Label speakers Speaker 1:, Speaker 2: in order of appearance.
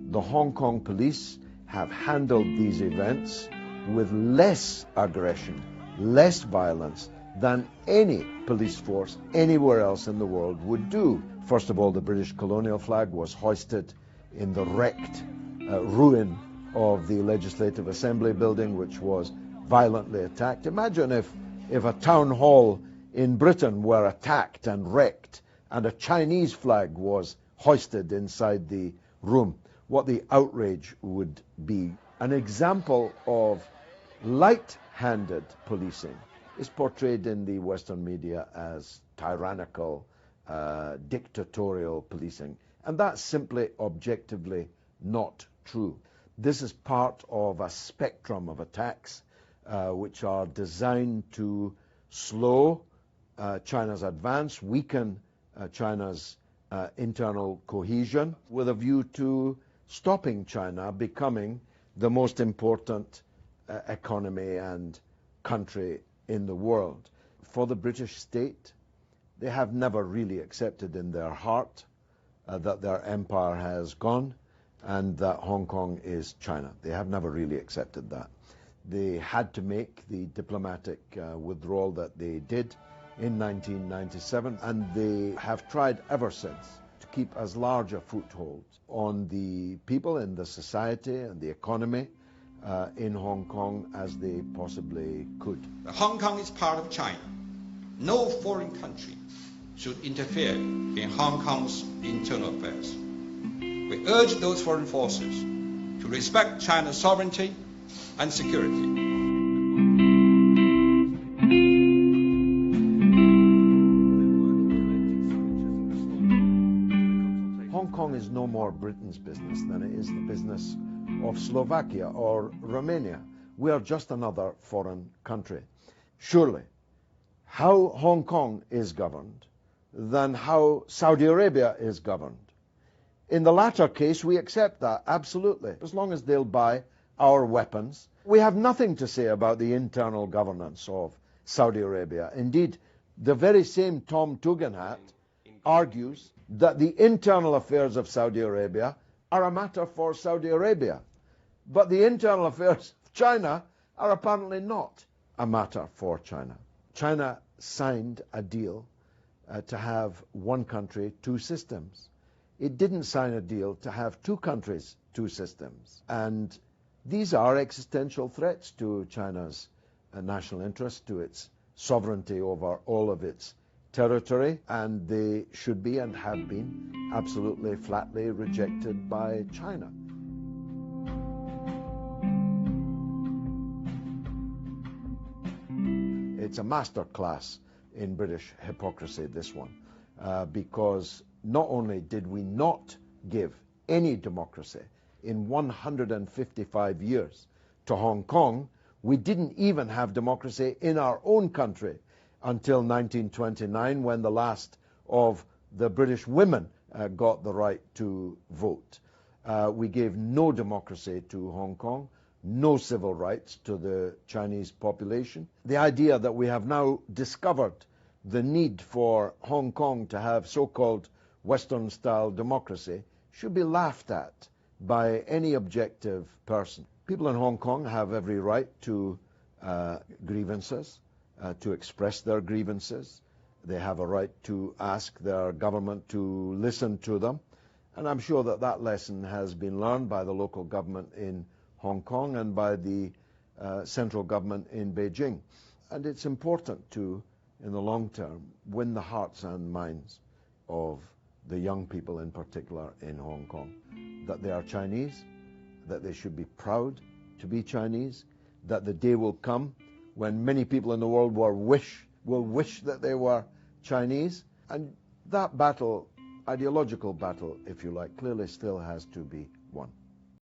Speaker 1: The Hong Kong police have handled these events with less aggression, less violence than any police force anywhere else in the world would do. First of all, the British colonial flag was hoisted in the wrecked ruin of the Legislative Assembly building, which was violently attacked. Imagine if a town hall in Britain were attacked and wrecked and a Chinese flag was hoisted inside the room, what the outrage would be. An example of light-handed policing is portrayed in the Western media as tyrannical, dictatorial policing. And that's simply objectively not true. This is part of a spectrum of attacks which are designed to slow China's advance, weaken China's internal cohesion, with a view to stopping China becoming the most important economy and country in the world. For the British state, they have never really accepted in their heart that their empire has gone and that Hong Kong is China. They have never really accepted that. They had to make the diplomatic withdrawal that they did in 1997, and they have tried ever since to keep as large a foothold on the people in the society and the economy in Hong Kong as they possibly could.
Speaker 2: Hong Kong is part of China. No foreign country should interfere in Hong Kong's internal affairs. We urge those foreign forces to respect China's sovereignty and security.
Speaker 1: Hong Kong is no more Britain's business than it is the business of Slovakia or Romania. We are just another foreign country. Surely, how Hong Kong is governed than how Saudi Arabia is governed. In the latter case, we accept that, absolutely, as long as they'll buy our weapons. We have nothing to say about the internal governance of Saudi Arabia. Indeed, the very same Tom Tugendhat argues that the internal affairs of Saudi Arabia are a matter for Saudi Arabia. But the internal affairs of China are apparently not a matter for China. China signed a deal to have one country, two systems. It didn't sign a deal to have two countries, two systems. And these are existential threats to China's national interest, to its sovereignty over all of its territory, and they should be and have been absolutely flatly rejected by China. It's a masterclass in British hypocrisy, this one, because not only did we not give any democracy in 155 years to Hong Kong, we didn't even have democracy in our own country until 1929, when the last of the British women got the right to vote. We gave no democracy to Hong Kong, no civil rights to the Chinese population. The idea that we have now discovered the need for Hong Kong to have so-called Western-style democracy should be laughed at by any objective person. People in Hong Kong have every right to grievances, to express their grievances. They have a right to ask their government to listen to them. And I'm sure that that lesson has been learned by the local government in Hong Kong and by the central government in Beijing. And it's important to, in the long term, win the hearts and minds of the young people in particular in Hong Kong, that they are Chinese, that they should be proud to be Chinese, that the day will come when many people in the world will wish that they were Chinese. And that battle, ideological battle, if you like, clearly still has to be won.